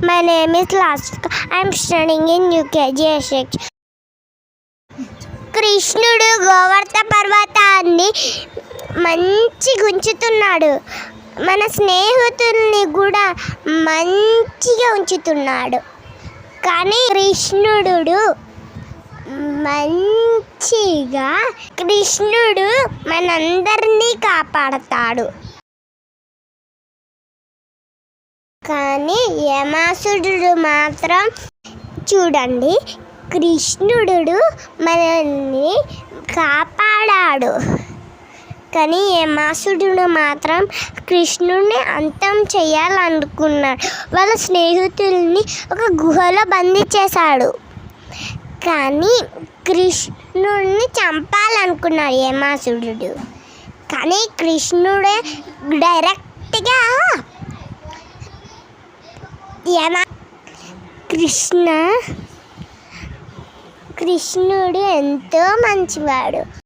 My name is Lasvika. I am studying in UKG section. కృష్ణుడు గోవర్ధన పర్వతాన్ని మంచిగా ఉంచుతున్నాడు. మన స్నేహితుల్ని కూడా మంచిగా ఉంచుతున్నాడు. కానీ కృష్ణుడు మనందరినీ కాపాడతాడు. కానీ యమాసురుడు మాత్రం చూడండి, కృష్ణుడు మనల్ని కాపాడాడు. కానీ యమాసురుడు మాత్రం కృష్ణుడిని అంతం చేయాలనుకున్నాడు. వాళ్ళ స్నేహితుల్ని ఒక గుహలో బంధించేశాడు. కానీ కృష్ణుడిని చంపాలనుకున్నాడు యమాసురుడు. కానీ కృష్ణుడే డైరెక్ట్గా కృష్ణుడు ఎంతో మంచివాడు.